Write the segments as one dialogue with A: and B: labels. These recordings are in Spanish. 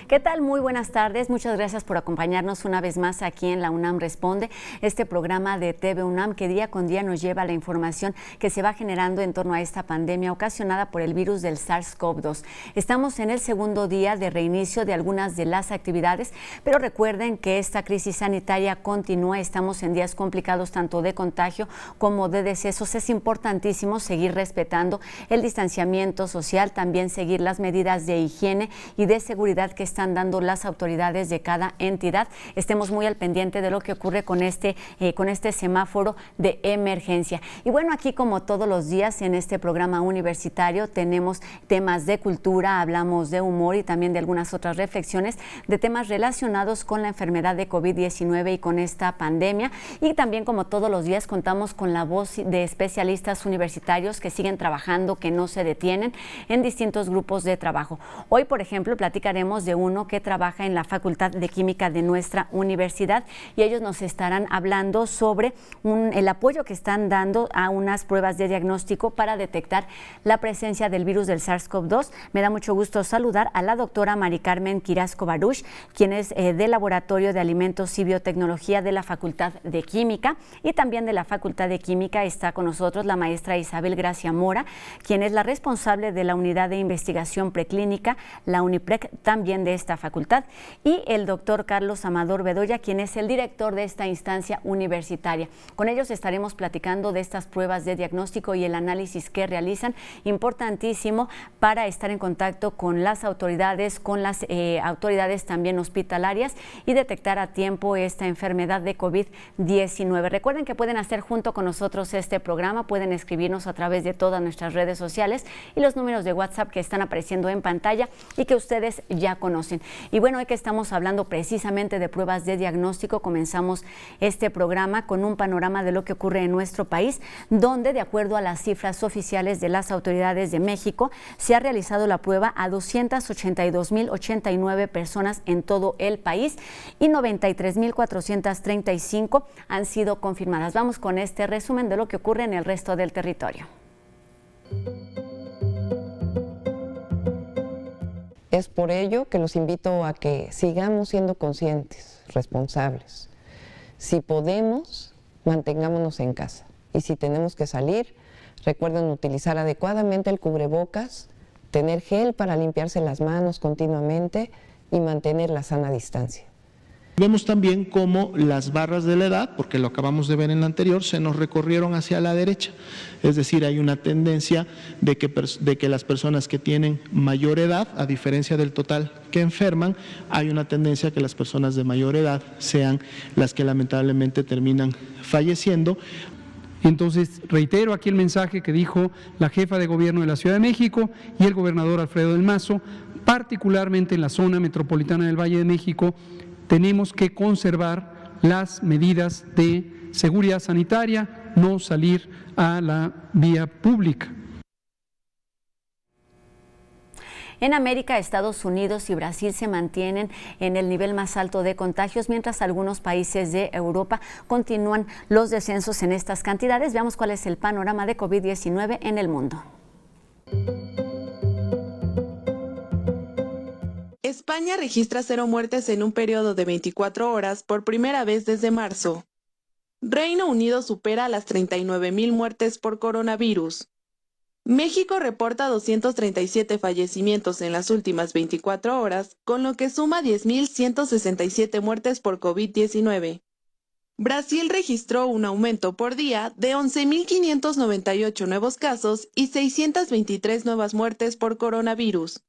A: ¿Qué tal? Muy buenas tardes. Muchas gracias por acompañarnos una vez más aquí en La UNAM Responde, este programa de TV UNAM que día con día nos lleva la información que se va generando en torno a esta pandemia ocasionada por el virus del SARS-CoV-2. Estamos en el segundo día de reinicio de algunas de las actividades, pero recuerden que esta crisis sanitaria continúa. Estamos en días complicados tanto de contagio como de decesos. Es importantísimo seguir respetando el distanciamiento social, también seguir las medidas de higiene y de seguridad que están dando las autoridades de cada entidad. Estemos muy al pendiente de lo que ocurre con este semáforo de emergencia. Y bueno, aquí como todos los días en este programa universitario tenemos temas de cultura, hablamos de humor y también de algunas otras reflexiones de temas relacionados con la enfermedad de COVID-19 y con esta pandemia. Y también como todos los días contamos con la voz de especialistas universitarios que siguen trabajando, que no se detienen en distintos grupos de trabajo. Hoy, por ejemplo, platicaremos de uno que trabaja en la Facultad de Química de nuestra universidad y ellos nos estarán hablando sobre el apoyo que están dando a unas pruebas de diagnóstico para detectar la presencia del virus del SARS-CoV-2. Me da mucho gusto saludar a la doctora Mari Carmen Quirasco Baruch, quien es del Laboratorio de Alimentos y Biotecnología de la Facultad de Química, y también de la Facultad de Química está con nosotros la maestra Isabel Gracia Mora, quien es la responsable de la Unidad de Investigación Preclínica, la UNIPREC, también de esta facultad, y el doctor Carlos Amador Bedoya, quien es el director de esta instancia universitaria. Con ellos estaremos platicando de estas pruebas de diagnóstico y el análisis que realizan, importantísimo para estar en contacto con las autoridades, autoridades también hospitalarias y detectar a tiempo esta enfermedad de COVID-19. Recuerden que pueden hacer junto con nosotros este programa, pueden escribirnos a través de todas nuestras redes sociales y los números de WhatsApp que están apareciendo en pantalla y que ustedes ya conocen. Y bueno, hoy que estamos hablando precisamente de pruebas de diagnóstico, comenzamos este programa con un panorama de lo que ocurre en nuestro país, donde de acuerdo a las cifras oficiales de las autoridades de México, se ha realizado la prueba a 282,089 personas en todo el país y 93,435 han sido confirmadas. Vamos con este resumen de lo que ocurre en el resto del territorio.
B: Es por ello que los invito a que sigamos siendo conscientes, responsables. Si podemos, mantengámonos en casa. Y si tenemos que salir, recuerden utilizar adecuadamente el cubrebocas, tener gel para limpiarse las manos continuamente y mantener la sana distancia.
C: Vemos también cómo las barras de la edad, porque lo acabamos de ver en la anterior, se nos recorrieron hacia la derecha. Es decir, hay una tendencia de que las personas que tienen mayor edad, a diferencia del total que enferman, hay una tendencia a que las personas de mayor edad sean las que lamentablemente terminan falleciendo.
D: Entonces, reitero aquí el mensaje que dijo la jefa de gobierno de la Ciudad de México y el gobernador Alfredo del Mazo, particularmente en la zona metropolitana del Valle de México. Tenemos que conservar las medidas de seguridad sanitaria, no salir a la vía pública.
A: En América, Estados Unidos y Brasil se mantienen en el nivel más alto de contagios, mientras algunos países de Europa continúan los descensos en estas cantidades. Veamos cuál es el panorama de COVID-19 en el mundo.
E: España registra 0 muertes en un periodo de 24 horas por primera vez desde marzo. Reino Unido supera las 39,000 muertes por coronavirus. México reporta 237 fallecimientos en las últimas 24 horas, con lo que suma 10,167 muertes por COVID-19. Brasil registró un aumento por día de 11,598 nuevos casos y 623 nuevas muertes por coronavirus.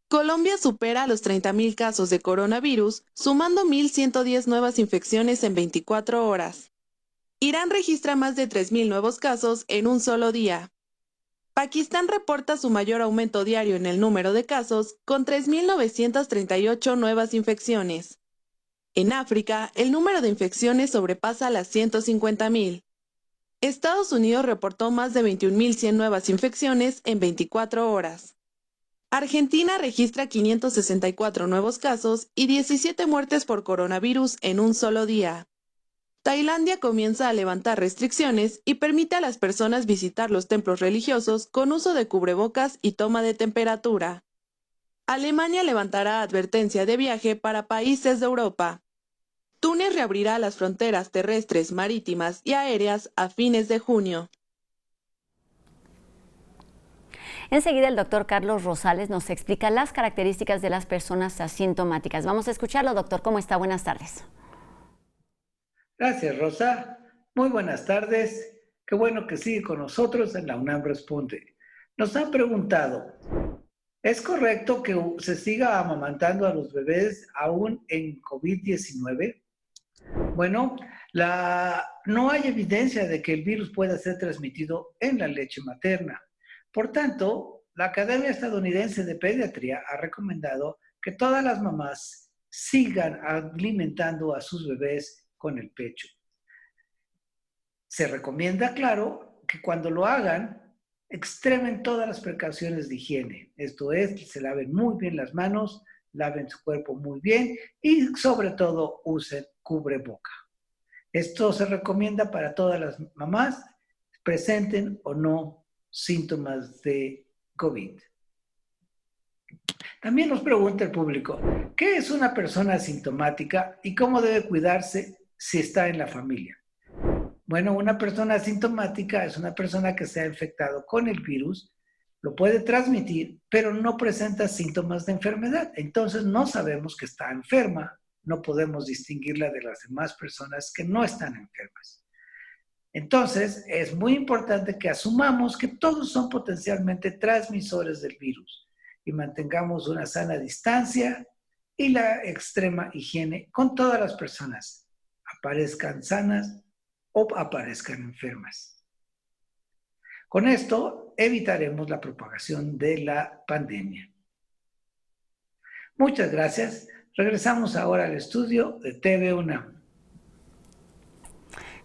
E: Colombia supera los 30,000 casos de coronavirus, sumando 1,110 nuevas infecciones en 24 horas. Irán registra más de 3,000 nuevos casos en un solo día. Pakistán reporta su mayor aumento diario en el número de casos, con 3,938 nuevas infecciones. En África, el número de infecciones sobrepasa las 150,000. Estados Unidos reportó más de 21,100 nuevas infecciones en 24 horas. Argentina registra 564 nuevos casos y 17 muertes por coronavirus en un solo día. Tailandia comienza a levantar restricciones y permite a las personas visitar los templos religiosos con uso de cubrebocas y toma de temperatura. Alemania levantará advertencia de viaje para países de Europa. Túnez reabrirá las fronteras terrestres, marítimas y aéreas a fines de junio.
A: Enseguida el doctor Carlos Rosales nos explica las características de las personas asintomáticas. Vamos a escucharlo, doctor. ¿Cómo está? Buenas tardes.
F: Gracias, Rosa. Muy buenas tardes. Qué bueno que sigue con nosotros en la UNAM Responde. Nos han preguntado, ¿es correcto que se siga amamantando a los bebés aún en COVID-19? Bueno, no hay evidencia de que el virus pueda ser transmitido en la leche materna. Por tanto, la Academia Estadounidense de Pediatría ha recomendado que todas las mamás sigan alimentando a sus bebés con el pecho. Se recomienda, claro, que cuando lo hagan, extremen todas las precauciones de higiene. Esto es, que se laven muy bien las manos, laven su cuerpo muy bien y sobre todo usen cubreboca. Esto se recomienda para todas las mamás, presenten o no síntomas de COVID. También nos pregunta el público, ¿qué es una persona asintomática y cómo debe cuidarse si está en la familia? Bueno, una persona asintomática es una persona que se ha infectado con el virus, lo puede transmitir, pero no presenta síntomas de enfermedad. Entonces no sabemos que está enferma, no podemos distinguirla de las demás personas que no están enfermas. Entonces es muy importante que asumamos que todos son potencialmente transmisores del virus y mantengamos una sana distancia y la extrema higiene con todas las personas, aparezcan sanas o aparezcan enfermas. Con esto evitaremos la propagación de la pandemia. Muchas gracias. Regresamos ahora al estudio de TV UNAM.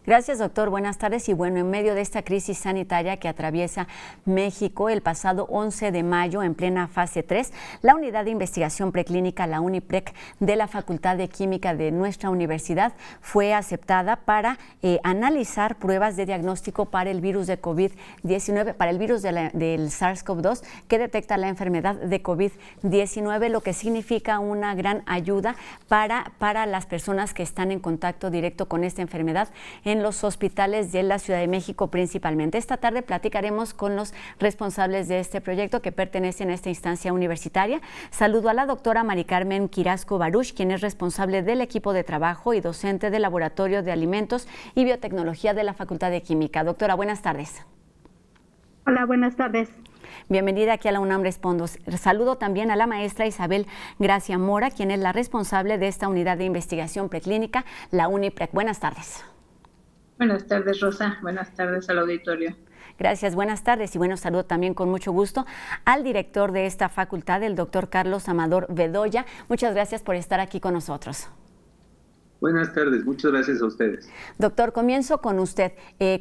A: Gracias, doctor. Buenas tardes. Y bueno, en medio de esta crisis sanitaria que atraviesa México, el pasado 11 de mayo, en plena fase 3, la Unidad de Investigación Preclínica, la UNIPREC, de la Facultad de Química de nuestra universidad, fue aceptada para analizar pruebas de diagnóstico para el virus de COVID-19, para el virus del SARS-CoV-2, que detecta la enfermedad de COVID-19, lo que significa una gran ayuda para las personas que están en contacto directo con esta enfermedad en los hospitales de la Ciudad de México principalmente. Esta tarde platicaremos con los responsables de este proyecto que pertenecen a esta instancia universitaria. Saludo a la doctora Mari Carmen Quirasco Baruch, quien es responsable del equipo de trabajo y docente del Laboratorio de Alimentos y Biotecnología de la Facultad de Química. Doctora, buenas tardes.
G: Hola, buenas tardes.
A: Bienvenida aquí a la UNAM Respondo. Saludo también a la maestra Isabel Gracia Mora, quien es la responsable de esta unidad de investigación preclínica, la UNIPREC. Buenas tardes.
G: Buenas tardes, Rosa. Buenas tardes al auditorio.
A: Gracias, buenas tardes. Y bueno, saludo también con mucho gusto al director de esta facultad, el doctor Carlos Amador Bedoya. Muchas gracias por estar aquí con nosotros.
H: Buenas tardes, muchas gracias a ustedes.
A: Doctor, comienzo con usted.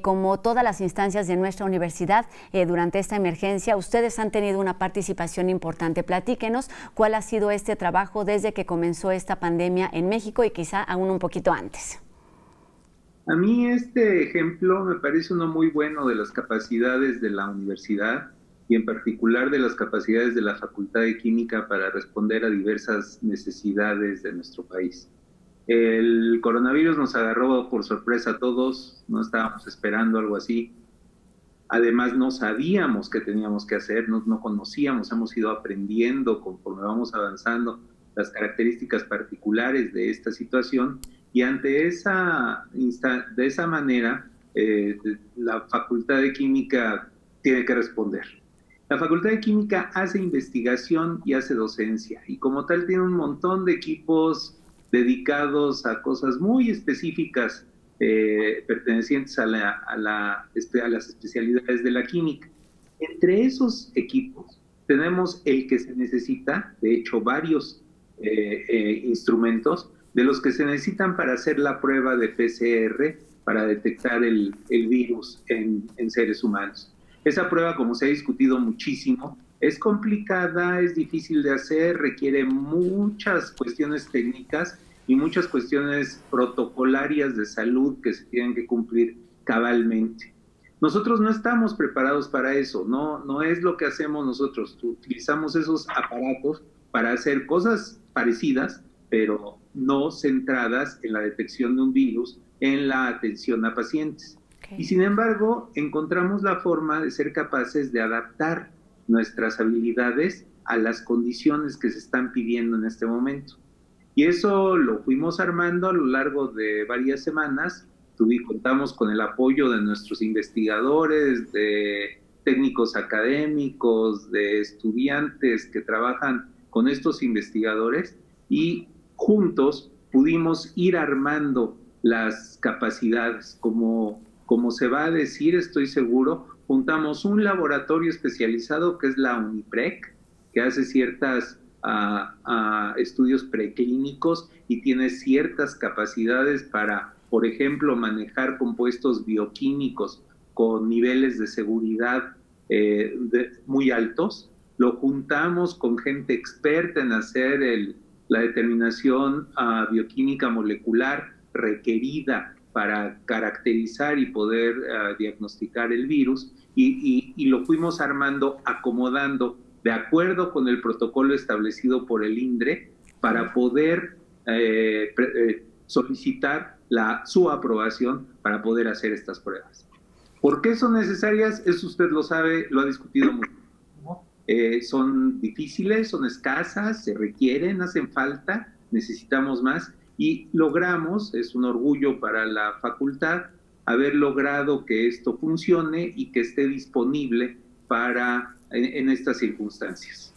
A: Como todas las instancias de nuestra universidad, durante esta emergencia, ustedes han tenido una participación importante. Platíquenos cuál ha sido este trabajo desde que comenzó esta pandemia en México y quizá aún un poquito antes.
H: A mí este ejemplo me parece uno muy bueno de las capacidades de la universidad y en particular de las capacidades de la Facultad de Química para responder a diversas necesidades de nuestro país. El coronavirus nos agarró por sorpresa a todos, no estábamos esperando algo así. Además no sabíamos qué teníamos que hacer, no conocíamos, hemos ido aprendiendo conforme vamos avanzando las características particulares de esta situación. Y ante de esa manera, la Facultad de Química tiene que responder. La Facultad de Química hace investigación y hace docencia, y como tal tiene un montón de equipos dedicados a cosas muy específicas pertenecientes a las especialidades de la química. Entre esos equipos tenemos el que se necesita, de hecho varios instrumentos, de los que se necesitan para hacer la prueba de PCR para detectar el virus en seres humanos. Esa prueba, como se ha discutido muchísimo, Es complicada, es difícil de hacer, requiere muchas cuestiones técnicas y muchas cuestiones protocolarias de salud que se tienen que cumplir cabalmente. Nosotros no estamos preparados para eso, no es lo que hacemos nosotros. Utilizamos esos aparatos para hacer cosas parecidas, pero no centradas en la detección de un virus, en la atención a pacientes. Okay. Y sin embargo, encontramos la forma de ser capaces de adaptar nuestras habilidades a las condiciones que se están pidiendo en este momento. Y eso lo fuimos armando a lo largo de varias semanas. Contamos con el apoyo de nuestros investigadores, de técnicos académicos, de estudiantes que trabajan con estos investigadores, y juntos pudimos ir armando las capacidades. Como se va a decir, estoy seguro, juntamos un laboratorio especializado que es la UNIPREC, que hace ciertos estudios preclínicos y tiene ciertas capacidades para, por ejemplo, manejar compuestos bioquímicos con niveles de seguridad muy altos. Lo juntamos con gente experta en hacer la determinación bioquímica molecular requerida para caracterizar y poder diagnosticar el virus, y lo fuimos armando, acomodando de acuerdo con el protocolo establecido por el INDRE para poder solicitar su aprobación para poder hacer estas pruebas. ¿Por qué son necesarias? Eso usted lo sabe, lo ha discutido mucho. Son difíciles, son escasas, se requieren, hacen falta, necesitamos más, y logramos, es un orgullo para la facultad, haber logrado que esto funcione y que esté disponible en estas circunstancias.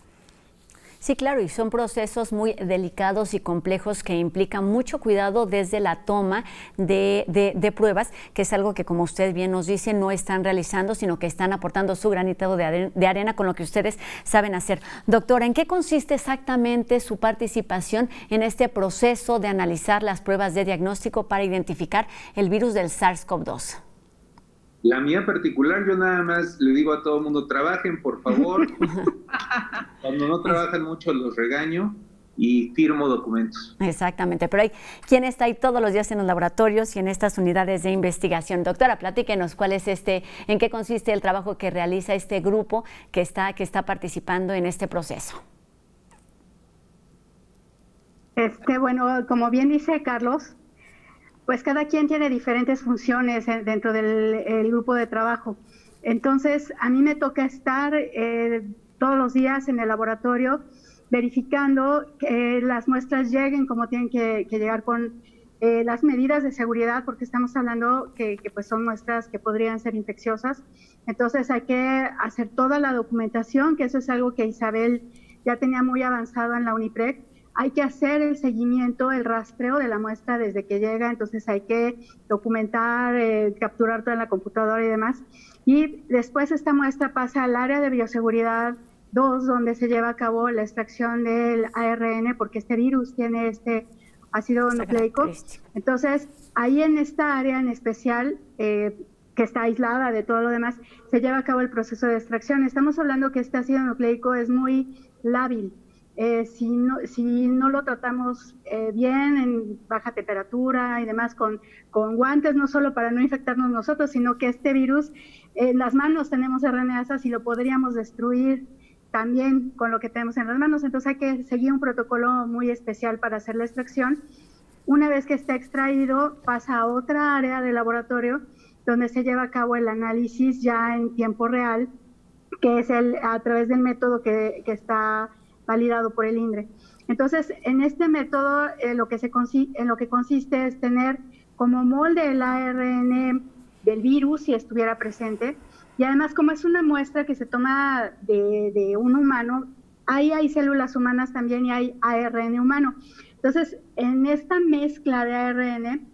A: Sí, claro, y son procesos muy delicados y complejos que implican mucho cuidado desde la toma de pruebas, que es algo que, como usted bien nos dice, no están realizando, sino que están aportando su granito de arena con lo que ustedes saben hacer. Doctora, ¿en qué consiste exactamente su participación en este proceso de analizar las pruebas de diagnóstico para identificar el virus del SARS-CoV-2?
H: La mía particular, yo nada más le digo a todo el mundo, trabajen, por favor. Cuando no trabajan mucho los regaño y firmo documentos.
A: Exactamente, pero hay quien está ahí todos los días en los laboratorios y en estas unidades de investigación. Doctora, platíquenos cuál es en qué consiste el trabajo que realiza este grupo que está participando en este proceso.
I: Bueno, como bien dice Carlos, pues cada quien tiene diferentes funciones dentro del grupo de trabajo. Entonces, a mí me toca estar todos los días en el laboratorio verificando que las muestras lleguen como tienen que llegar, con las medidas de seguridad, porque estamos hablando que pues son muestras que podrían ser infecciosas. Entonces, hay que hacer toda la documentación, que eso es algo que Isabel ya tenía muy avanzado en la UNIPREC. Hay que hacer el seguimiento, el rastreo de la muestra desde que llega, entonces hay que documentar, capturar toda la computadora y demás. Y después esta muestra pasa al área de bioseguridad 2, donde se lleva a cabo la extracción del ARN, porque este virus tiene este ácido nucleico. Entonces, ahí en esta área en especial, que está aislada de todo lo demás, se lleva a cabo el proceso de extracción. Estamos hablando que este ácido nucleico es muy lábil. Si no lo tratamos bien, en baja temperatura y demás, con guantes, no solo para no infectarnos nosotros, sino que este virus, en las manos tenemos RNAsas y lo podríamos destruir también con lo que tenemos en las manos. Entonces hay que seguir un protocolo muy especial para hacer la extracción. Una vez que está extraído, pasa a otra área del laboratorio donde se lleva a cabo el análisis ya en tiempo real, que es a través del método que está validado por el INDRE. Entonces, en este método en lo que consiste es tener como molde el ARN del virus si estuviera presente, y además, como es una muestra que se toma de un humano, ahí hay células humanas también y hay ARN humano. Entonces, en esta mezcla de ARN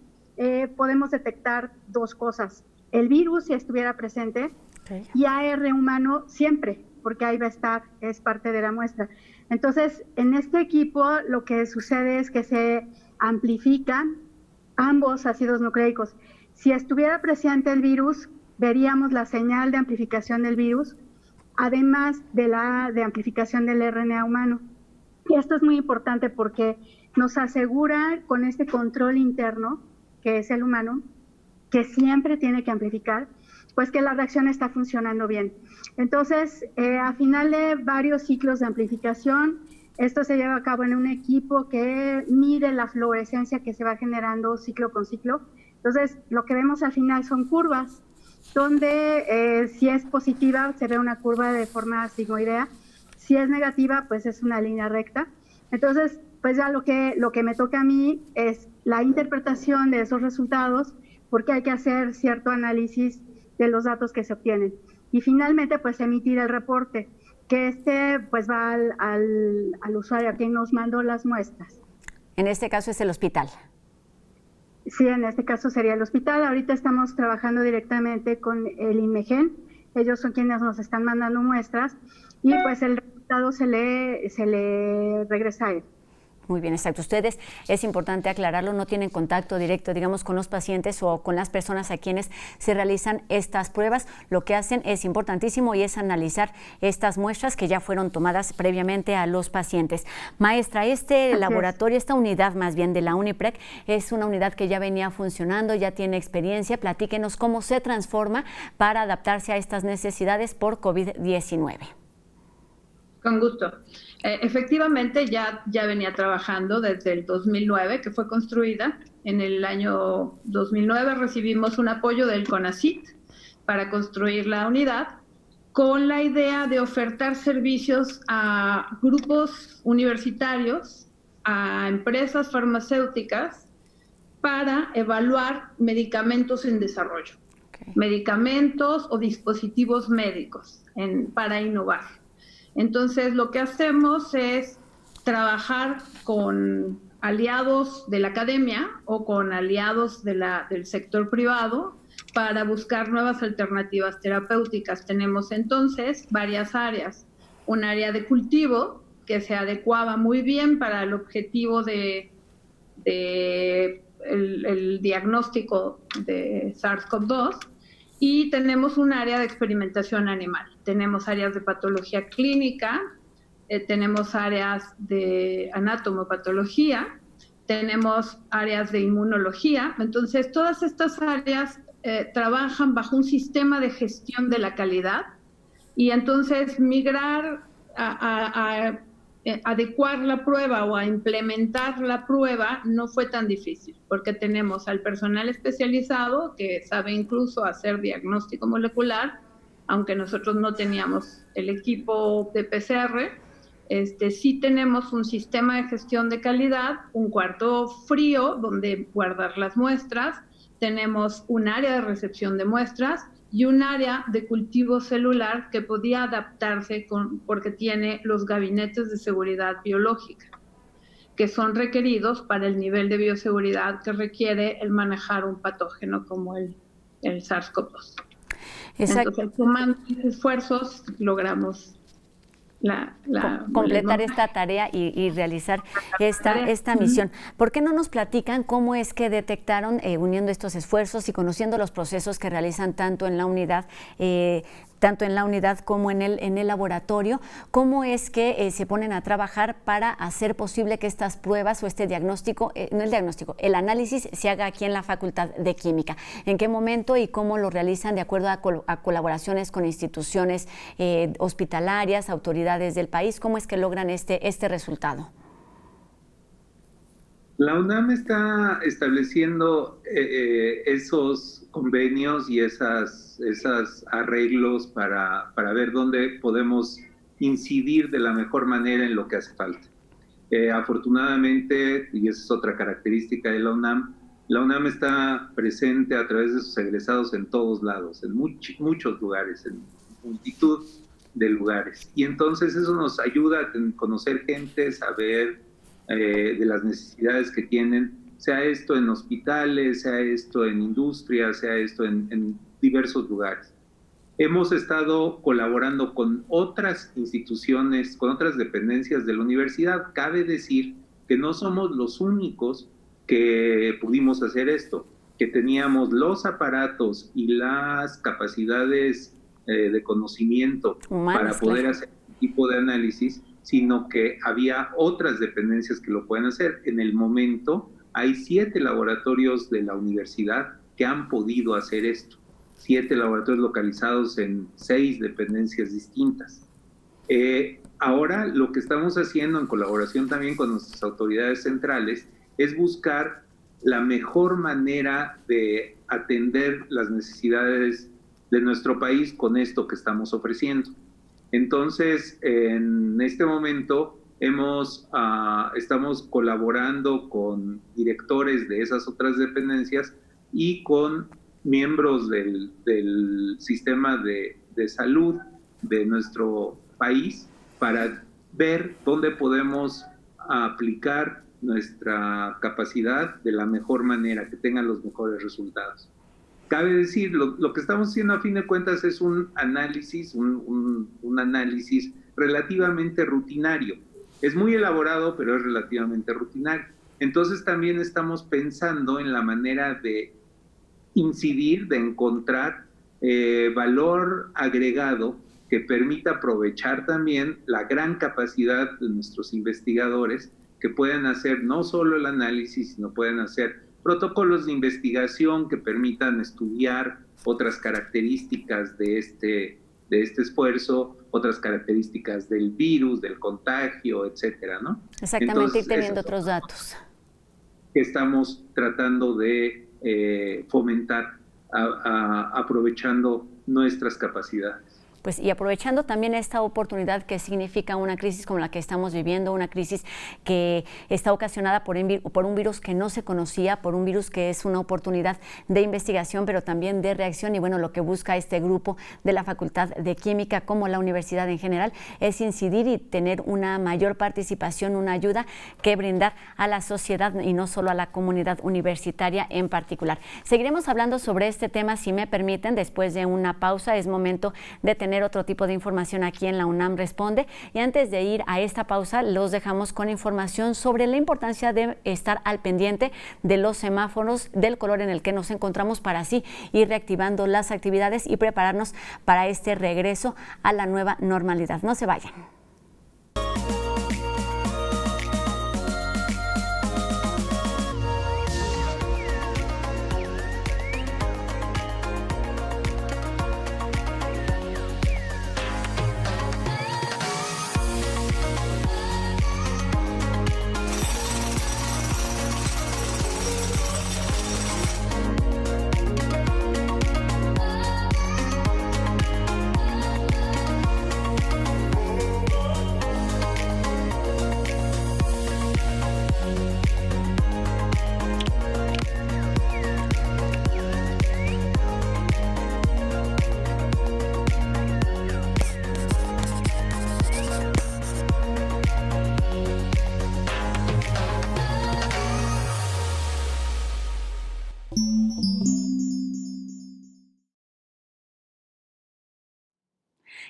I: podemos detectar dos cosas: el virus si estuviera presente, okay, y ARN humano siempre, porque ahí va a estar, es parte de la muestra. Entonces, en este equipo lo que sucede es que se amplifican ambos ácidos nucleicos. Si estuviera presente el virus, veríamos la señal de amplificación del virus, además de amplificación del RNA humano. Y esto es muy importante porque nos asegura con este control interno, que es el humano, que siempre tiene que amplificar, pues que la reacción está funcionando bien. Entonces, a final de varios ciclos de amplificación, esto se lleva a cabo en un equipo que mide la fluorescencia que se va generando ciclo con ciclo. Entonces, lo que vemos al final son curvas, donde si es positiva se ve una curva de forma sigmoidea, si es negativa pues es una línea recta. Entonces, pues ya lo que me toca a mí es la interpretación de esos resultados, porque hay que hacer cierto análisis de los datos que se obtienen. Y finalmente, pues emitir el reporte, que pues va al usuario, a quien nos mandó las muestras.
A: En este caso es el hospital.
I: Sí, en este caso sería el hospital. Ahorita estamos trabajando directamente con el INMEGEN. Ellos son quienes nos están mandando muestras y pues el resultado se le regresa a él.
A: Muy bien, exacto. Ustedes, es importante aclararlo, no tienen contacto directo, digamos, con los pacientes o con las personas a quienes se realizan estas pruebas. Lo que hacen es importantísimo y es analizar estas muestras que ya fueron tomadas previamente a los pacientes. Maestra, este laboratorio, esta unidad más bien de la UNIPREC, es una unidad que ya venía funcionando, ya tiene experiencia. Platíquenos cómo se transforma para adaptarse a estas necesidades por COVID-19.
G: Con gusto. Efectivamente, ya venía trabajando desde el 2009, que fue construida. En el año 2009 recibimos un apoyo del CONACYT para construir la unidad, con la idea de ofertar servicios a grupos universitarios, a empresas farmacéuticas, para evaluar medicamentos en desarrollo, medicamentos o dispositivos médicos para innovar. Entonces, lo que hacemos es trabajar con aliados de la academia o con aliados del sector privado para buscar nuevas alternativas terapéuticas. Tenemos entonces varias áreas. Un área de cultivo que se adecuaba muy bien para el objetivo el diagnóstico de SARS-CoV-2. Y tenemos un área de experimentación animal. Tenemos áreas de patología clínica, tenemos áreas de anatomopatología, tenemos áreas de inmunología. Entonces, todas estas áreas trabajan bajo un sistema de gestión de la calidad y entonces migrar a adecuar la prueba o a implementar la prueba no fue tan difícil, porque tenemos al personal especializado que sabe incluso hacer diagnóstico molecular, aunque nosotros no teníamos el equipo de PCR. Sí tenemos un sistema de gestión de calidad, un cuarto frío donde guardar las muestras, tenemos un área de recepción de muestras y un área de cultivo celular que podía adaptarse porque tiene los gabinetes de seguridad biológica, que son requeridos para el nivel de bioseguridad que requiere el manejar un patógeno como el SARS-CoV-2. Entonces, sumando esfuerzos, logramos
A: completar esta tarea y realizar esta misión. ¿Por qué no nos platican cómo es que detectaron, uniendo estos esfuerzos y conociendo los procesos que realizan tanto en la unidad como en el laboratorio, cómo es que se ponen a trabajar para hacer posible que estas pruebas o este diagnóstico, el análisis se haga aquí en la Facultad de Química? ¿En qué momento y cómo lo realizan de acuerdo a colaboraciones con instituciones hospitalarias, autoridades del país? ¿Cómo es que logran este resultado?
H: La UNAM está estableciendo esos convenios y esos arreglos para ver dónde podemos incidir de la mejor manera en lo que hace falta. Afortunadamente, y esa es otra característica de la UNAM está presente a través de sus egresados en todos lados, en muchos lugares, en multitud de lugares. Y entonces eso nos ayuda a conocer gente, saber de las necesidades que tienen, sea esto en hospitales, sea esto en industria, sea esto en diversos lugares. Hemos estado colaborando con otras instituciones, con otras dependencias de la universidad. Cabe decir que no somos los únicos que pudimos hacer esto, que teníamos los aparatos y las capacidades de conocimiento para poder hacer este tipo de análisis, sino que había otras dependencias que lo pueden hacer. En el momento hay 7 laboratorios de la universidad que han podido hacer esto, 7 laboratorios localizados en 6 dependencias distintas. Ahora lo que estamos haciendo en colaboración también con nuestras autoridades centrales es buscar la mejor manera de atender las necesidades de nuestro país con esto que estamos ofreciendo. Entonces, en este momento estamos colaborando con directores de esas otras dependencias y con miembros del sistema de salud de nuestro país para ver dónde podemos aplicar nuestra capacidad de la mejor manera, que tengan los mejores resultados. Cabe decir, lo que estamos haciendo a fin de cuentas es un análisis, un análisis relativamente rutinario. Es muy elaborado, pero es relativamente rutinario. Entonces también estamos pensando en la manera de incidir, de encontrar valor agregado que permita aprovechar también la gran capacidad de nuestros investigadores que pueden hacer no solo el análisis, sino pueden hacer protocolos de investigación que permitan estudiar otras características de este esfuerzo, otras características del virus, del contagio, etcétera, ¿no?
A: Exactamente, ir teniendo otros datos.
H: Que estamos tratando de fomentar, aprovechando nuestras capacidades.
A: Pues y aprovechando también esta oportunidad que significa una crisis como la que estamos viviendo, una crisis que está ocasionada por un virus que no se conocía, por un virus que es una oportunidad de investigación, pero también de reacción. Y bueno, lo que busca este grupo de la Facultad de Química, como la universidad en general, es incidir y tener una mayor participación, una ayuda que brindar a la sociedad y no solo a la comunidad universitaria en particular. Seguiremos hablando sobre este tema, si me permiten, después de una pausa. Es momento de tener otro tipo de información aquí en la UNAM Responde. Y antes de ir a esta pausa, los dejamos con información sobre la importancia de estar al pendiente de los semáforos, del color en el que nos encontramos, para así ir reactivando las actividades y prepararnos para este regreso a la nueva normalidad. No se vayan.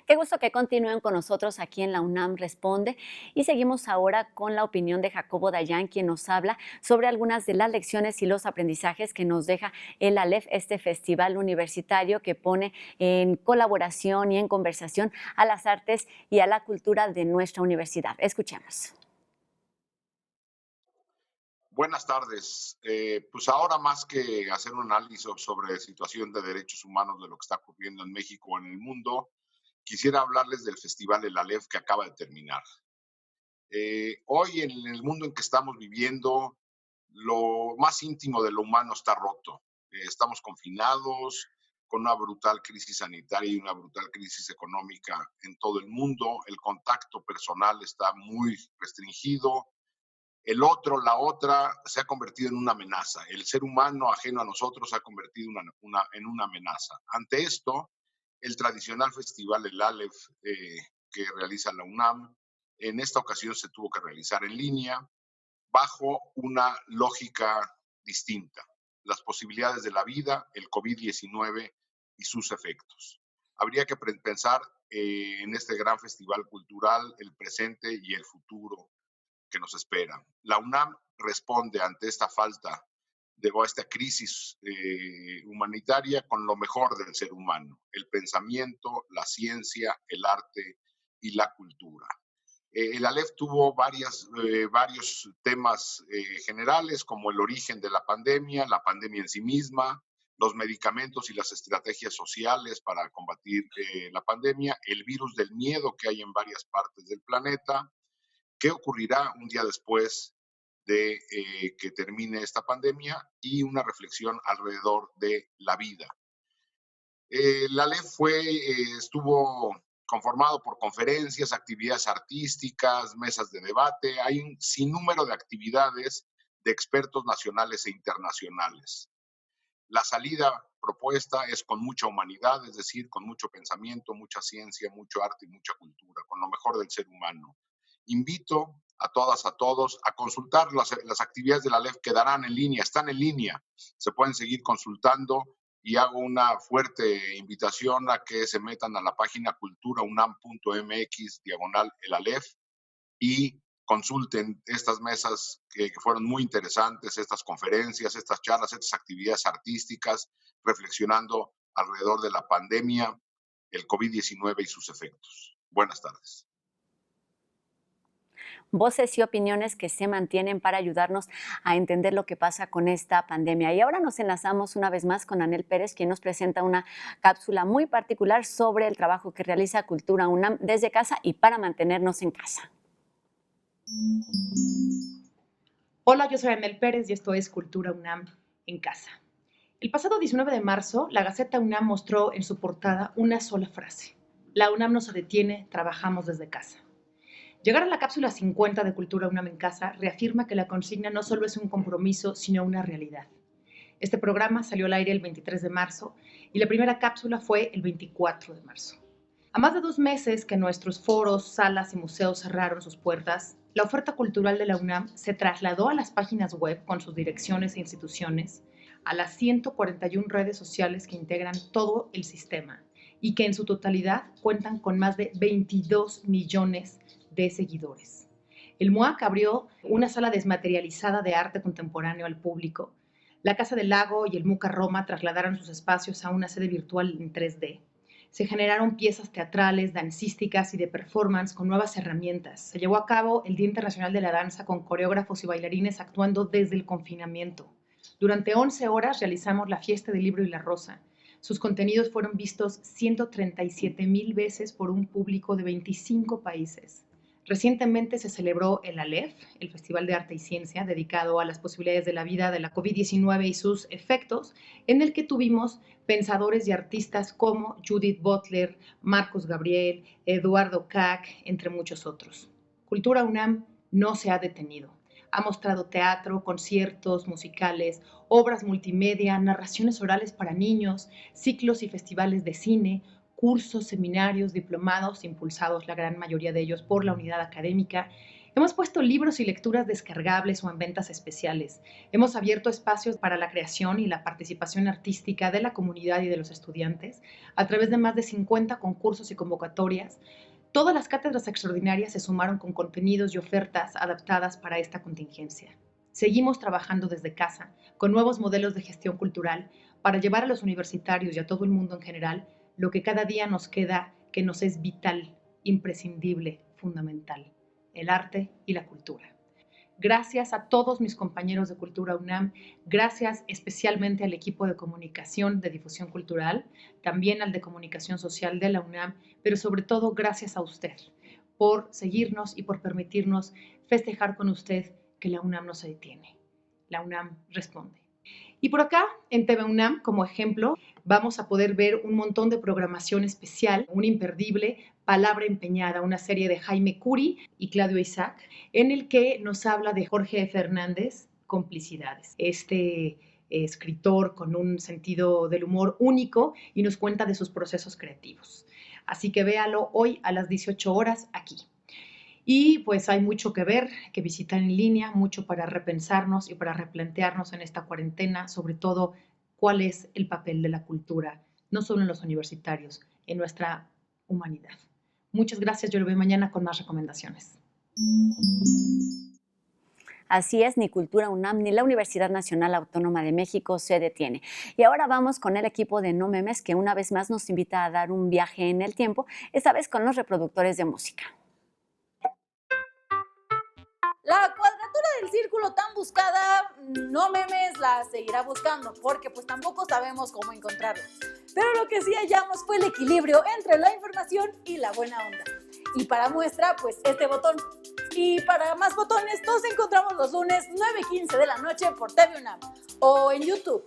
A: Qué gusto que continúen con nosotros aquí en la UNAM Responde, y seguimos ahora con la opinión de Jacobo Dayan, quien nos habla sobre algunas de las lecciones y los aprendizajes que nos deja el ALEF, este festival universitario que pone en colaboración y en conversación a las artes y a la cultura de nuestra universidad. Escuchemos.
J: Buenas tardes. Pues ahora, más que hacer un análisis sobre situación de derechos humanos, de lo que está ocurriendo en México o en el mundo, quisiera hablarles del Festival del ALEF que acaba de terminar. Hoy, en el mundo en que estamos viviendo, lo más íntimo de lo humano está roto. Estamos confinados, con una brutal crisis sanitaria y una brutal crisis económica en todo el mundo. El contacto personal está muy restringido. El otro, la otra, se ha convertido en una amenaza. El ser humano ajeno a nosotros se ha convertido en una amenaza. Ante esto, el tradicional festival del ALEF que realiza la UNAM, en esta ocasión se tuvo que realizar en línea bajo una lógica distinta: las posibilidades de la vida, el COVID-19 y sus efectos. Habría que pensar en este gran festival cultural el presente y el futuro que nos espera. La UNAM responde ante esta falta a esta crisis humanitaria con lo mejor del ser humano, el pensamiento, la ciencia, el arte y la cultura. El ALEF tuvo varios temas generales, como el origen de la pandemia en sí misma, los medicamentos y las estrategias sociales para combatir la pandemia, el virus del miedo que hay en varias partes del planeta, qué ocurrirá un día después de que termine esta pandemia y una reflexión alrededor de la vida. La ALEF estuvo conformado por conferencias, actividades artísticas, mesas de debate. Hay un sinnúmero de actividades de expertos nacionales e internacionales. La salida propuesta es con mucha humanidad, es decir, con mucho pensamiento, mucha ciencia, mucho arte y mucha cultura, con lo mejor del ser humano. Invito a todas, a todos, a consultar las actividades de la ALEF, quedarán en línea, están en línea, se pueden seguir consultando. Y hago una fuerte invitación a que se metan a la página culturaunam.mx/el ALEF y consulten estas mesas que fueron muy interesantes, estas conferencias, estas charlas, estas actividades artísticas, reflexionando alrededor de la pandemia, el COVID-19 y sus efectos. Buenas tardes.
A: Voces y opiniones que se mantienen para ayudarnos a entender lo que pasa con esta pandemia. Y ahora nos enlazamos una vez más con Anel Pérez, quien nos presenta una cápsula muy particular sobre el trabajo que realiza Cultura UNAM desde casa y para mantenernos en casa.
K: Hola, yo soy Anel Pérez y esto es Cultura UNAM en casa. El pasado 19 de marzo, la Gaceta UNAM mostró en su portada una sola frase: la UNAM no se detiene, trabajamos desde casa. Llegar a la cápsula 50 de Cultura UNAM en casa reafirma que la consigna no solo es un compromiso, sino una realidad. Este programa salió al aire el 23 de marzo y la primera cápsula fue el 24 de marzo. A más de 2 meses que nuestros foros, salas y museos cerraron sus puertas, la oferta cultural de la UNAM se trasladó a las páginas web con sus direcciones e instituciones, a las 141 redes sociales que integran todo el sistema y que en su totalidad cuentan con más de 22 millones de seguidores. El MUAC abrió una sala desmaterializada de arte contemporáneo al público. La Casa del Lago y el MUCA Roma trasladaron sus espacios a una sede virtual en 3D. Se generaron piezas teatrales, dancísticas y de performance con nuevas herramientas. Se llevó a cabo el Día Internacional de la Danza con coreógrafos y bailarines actuando desde el confinamiento. Durante 11 horas realizamos la Fiesta del Libro y la Rosa. Sus contenidos fueron vistos 137,000 veces por un público de 25 países. Recientemente se celebró el ALEF, el Festival de Arte y Ciencia, dedicado a las posibilidades de la vida de la COVID-19 y sus efectos, en el que tuvimos pensadores y artistas como Judith Butler, Marcos Gabriel, Eduardo Kac, entre muchos otros. Cultura UNAM no se ha detenido. Ha mostrado teatro, conciertos, musicales, obras multimedia, narraciones orales para niños, ciclos y festivales de cine, cursos, seminarios, diplomados, impulsados la gran mayoría de ellos por la unidad académica. Hemos puesto libros y lecturas descargables o en ventas especiales. Hemos abierto espacios para la creación y la participación artística de la comunidad y de los estudiantes a través de más de 50 concursos y convocatorias. Todas las cátedras extraordinarias se sumaron con contenidos y ofertas adaptadas para esta contingencia. Seguimos trabajando desde casa, con nuevos modelos de gestión cultural, para llevar a los universitarios y a todo el mundo en general lo que cada día nos queda, que nos es vital, imprescindible, fundamental: el arte y la cultura. Gracias a todos mis compañeros de Cultura UNAM, gracias especialmente al equipo de comunicación de difusión cultural, también al de comunicación social de la UNAM, pero sobre todo gracias a usted por seguirnos y por permitirnos festejar con usted que la UNAM no se detiene. La UNAM responde. Y por acá, en TV UNAM, como ejemplo, vamos a poder ver un montón de programación especial, un imperdible, Palabra Empeñada, una serie de Jaime Curi y Claudio Isaac, en el que nos habla de Jorge Fernández, Complicidades. Este escritor con un sentido del humor único y nos cuenta de sus procesos creativos. Así que véalo hoy a las 18 horas aquí. Y pues hay mucho que ver, que visitar en línea, mucho para repensarnos y para replantearnos en esta cuarentena, sobre todo cuál es el papel de la cultura, no solo en los universitarios, en nuestra humanidad. Muchas gracias, yo lo veo mañana con más recomendaciones.
A: Así es, ni Cultura UNAM ni la Universidad Nacional Autónoma de México se detiene. Y ahora vamos con el equipo de No Memes, que una vez más nos invita a dar un viaje en el tiempo, esta vez con los reproductores de música.
L: La cuadratura del círculo tan buscada, No Memes la seguirá buscando, porque pues tampoco sabemos cómo encontrarla. Pero lo que sí hallamos fue el equilibrio entre la información y la buena onda. Y para muestra, pues este botón. Y para más botones, nos encontramos los lunes 9:15 de la noche por TV UNAM o en YouTube.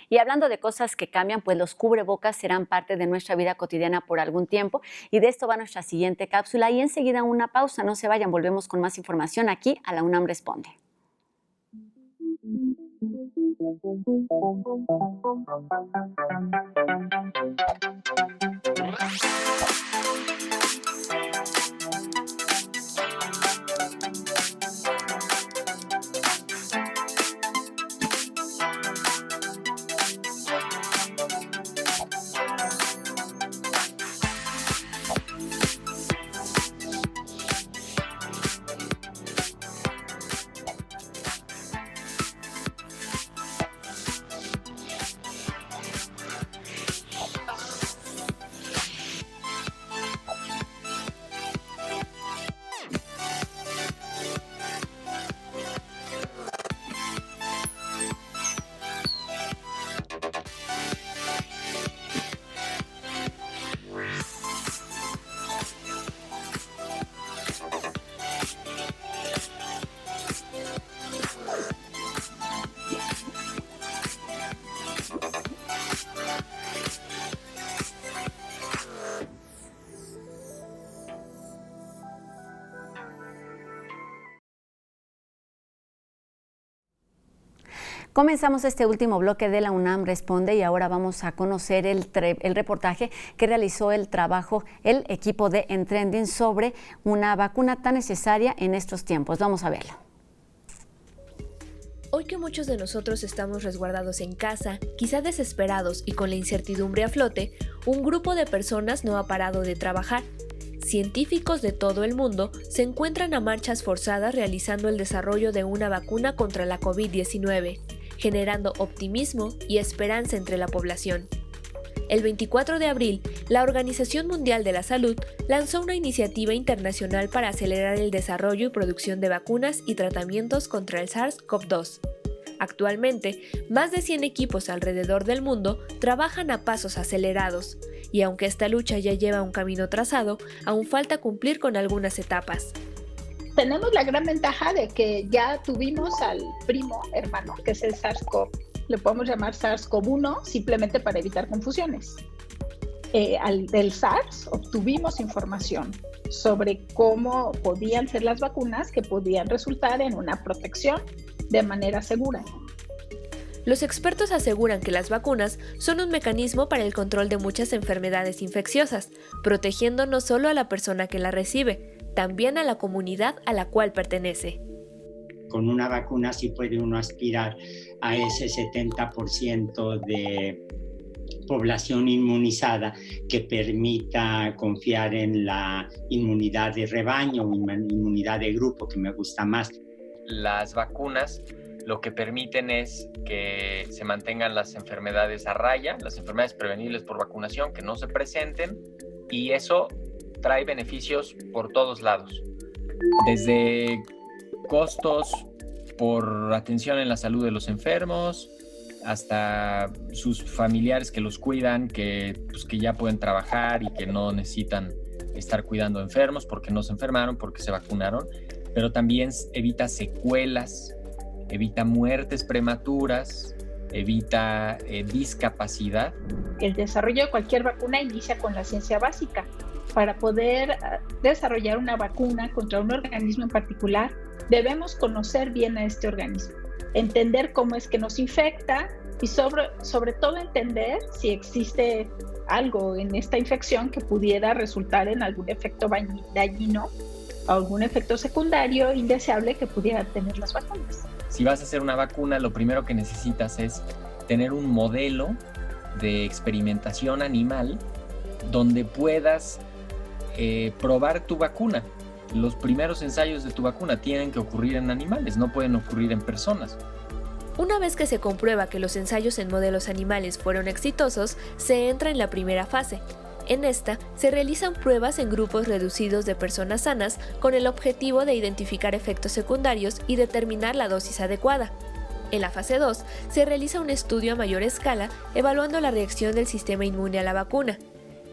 A: Y hablando de cosas que cambian, pues los cubrebocas serán parte de nuestra vida cotidiana por algún tiempo. Y de esto va nuestra siguiente cápsula. Y enseguida una pausa. No se vayan, volvemos con más información aquí a La UNAM Responde. Comenzamos este último bloque de La UNAM Responde y ahora vamos a conocer el reportaje que realizó el equipo de Entrending sobre una vacuna tan necesaria en estos tiempos. Vamos a verlo.
M: Hoy que muchos de nosotros estamos resguardados en casa, quizá desesperados y con la incertidumbre a flote, un grupo de personas no ha parado de trabajar. Científicos de todo el mundo se encuentran a marchas forzadas realizando el desarrollo de una vacuna contra la COVID-19, generando optimismo y esperanza entre la población. El 24 de abril, la Organización Mundial de la Salud lanzó una iniciativa internacional para acelerar el desarrollo y producción de vacunas y tratamientos contra el SARS-CoV-2. Actualmente, más de 100 equipos alrededor del mundo trabajan a pasos acelerados, y aunque esta lucha ya lleva un camino trazado, aún falta cumplir con algunas etapas.
N: Tenemos la gran ventaja de que ya tuvimos al primo hermano, que es el SARS-CoV. Le podemos llamar SARS-CoV-1 simplemente para evitar confusiones. Del SARS obtuvimos información sobre cómo podían ser las vacunas que podían resultar en una protección de manera segura.
M: Los expertos aseguran que las vacunas son un mecanismo para el control de muchas enfermedades infecciosas, protegiendo no solo a la persona que la recibe, también a la comunidad a la cual pertenece.
O: Con una vacuna sí puede uno aspirar a ese 70% de población inmunizada que permita confiar en la inmunidad de rebaño o inmunidad de grupo, que me gusta más.
P: Las vacunas lo que permiten es que se mantengan las enfermedades a raya, las enfermedades prevenibles por vacunación, que no se presenten, y eso trae beneficios por todos lados, desde costos por atención en la salud de los enfermos, hasta sus familiares que los cuidan, que ya pueden trabajar y que no necesitan estar cuidando enfermos porque no se enfermaron, porque se vacunaron, pero también evita secuelas, evita muertes prematuras, evita discapacidad.
N: El desarrollo de cualquier vacuna inicia con la ciencia básica. Para poder desarrollar una vacuna contra un organismo en particular, debemos conocer bien a este organismo, entender cómo es que nos infecta y sobre todo entender si existe algo en esta infección que pudiera resultar en algún efecto dañino o algún efecto secundario indeseable que pudieran tener las vacunas.
P: Si vas a hacer una vacuna, lo primero que necesitas es tener un modelo de experimentación animal donde puedas probar tu vacuna. Los primeros ensayos de tu vacuna tienen que ocurrir en animales, no pueden ocurrir en personas.
M: Una vez que se comprueba que los ensayos en modelos animales fueron exitosos, se entra en la primera fase. En esta, se realizan pruebas en grupos reducidos de personas sanas con el objetivo de identificar efectos secundarios y determinar la dosis adecuada. En la fase 2, se realiza un estudio a mayor escala evaluando la reacción del sistema inmune a la vacuna.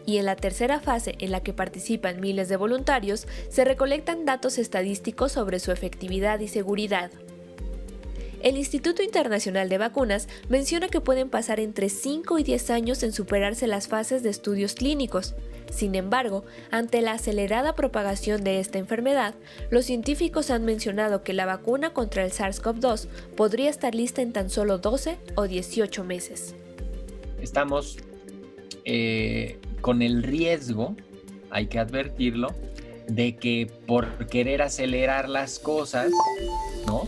M: Y en la tercera fase, en la que participan miles de voluntarios, se recolectan datos estadísticos sobre su efectividad y seguridad. El Instituto Internacional de Vacunas menciona que pueden pasar entre 5 y 10 años en superarse las fases de estudios clínicos. Sin embargo, ante la acelerada propagación de esta enfermedad, los científicos han mencionado que la vacuna contra el SARS-CoV-2 podría estar lista en tan solo 12 o 18 meses.
P: Estamos con el riesgo, hay que advertirlo, de que por querer acelerar las cosas, ¿no?,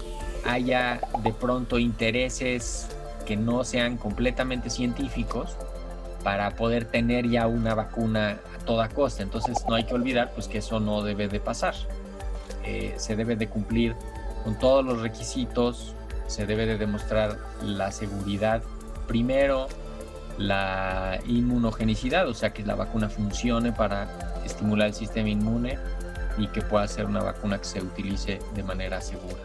P: haya de pronto intereses que no sean completamente científicos para poder tener ya una vacuna a toda costa. Entonces no hay que olvidar pues que eso no debe de pasar. Se debe de cumplir con todos los requisitos, se debe de demostrar la seguridad, primero la inmunogenicidad, o sea que la vacuna funcione para estimular el sistema inmune y que pueda ser una vacuna que se utilice de manera segura.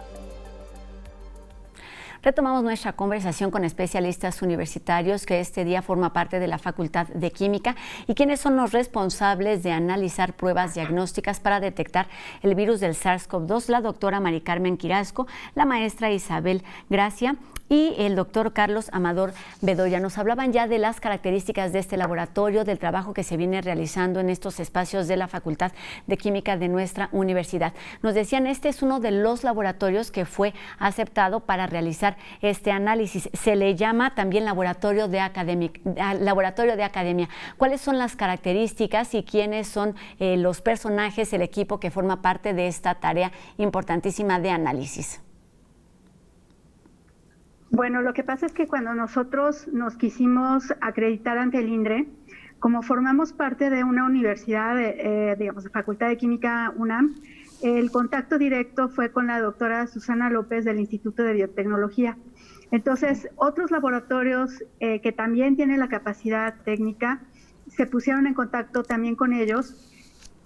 A: Retomamos nuestra conversación con especialistas universitarios que este día forma parte de la Facultad de Química y quienes son los responsables de analizar pruebas diagnósticas para detectar el virus del SARS-CoV-2, la doctora Mari Carmen Quirasco, la maestra Isabel Gracia y el doctor Carlos Amador Bedoya. Nos hablaban ya de las características de este laboratorio, del trabajo que se viene realizando en estos espacios de la Facultad de Química de nuestra universidad. Nos decían, este es uno de los laboratorios que fue aceptado para realizar este análisis. Se le llama también laboratorio de academia. ¿Cuáles son las características y quiénes son los personajes, el equipo que forma parte de esta tarea importantísima de análisis?
I: Bueno, lo que pasa es que cuando nosotros nos quisimos acreditar ante el INDRE, como formamos parte de una universidad, de Facultad de Química UNAM, el contacto directo fue con la doctora Susana López del Instituto de Biotecnología. Entonces, otros laboratorios que también tienen la capacidad técnica se pusieron en contacto también con ellos,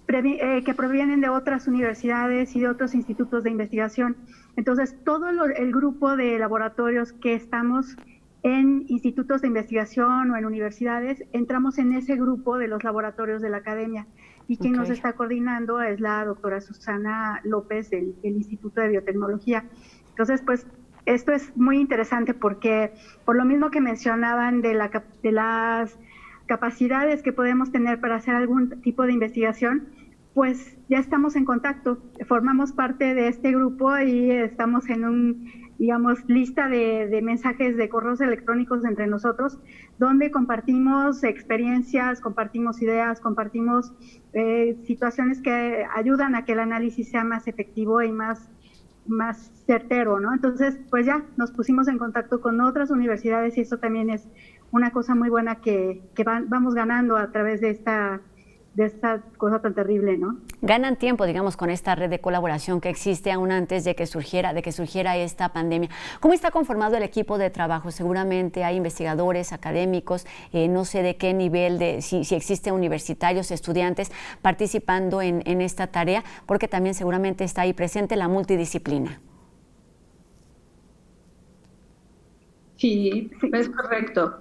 I: que provienen de otras universidades y de otros institutos de investigación. Entonces, todo el grupo de laboratorios que estamos en institutos de investigación o en universidades, entramos en ese grupo de los laboratorios de la academia. Y quien nos está coordinando es la doctora Susana López del Instituto de Biotecnología. Entonces, pues, esto es muy interesante porque, por lo mismo que mencionaban de las capacidades que podemos tener para hacer algún tipo de investigación, pues ya estamos en contacto, formamos parte de este grupo y estamos en lista de mensajes de correos electrónicos entre nosotros, donde compartimos experiencias, compartimos ideas, compartimos situaciones que ayudan a que el análisis sea más efectivo y más certero, ¿no? Entonces, pues ya nos pusimos en contacto con otras universidades y eso también es una cosa muy buena que vamos ganando a través de esta cosa tan terrible, ¿no?
A: Ganan tiempo, digamos, con esta red de colaboración que existe aún antes de que surgiera esta pandemia. ¿Cómo está conformado el equipo de trabajo? Seguramente hay investigadores, académicos, no sé de qué nivel, si existen universitarios, estudiantes participando en esta tarea, porque también seguramente está ahí presente la multidisciplina.
G: Sí, es correcto.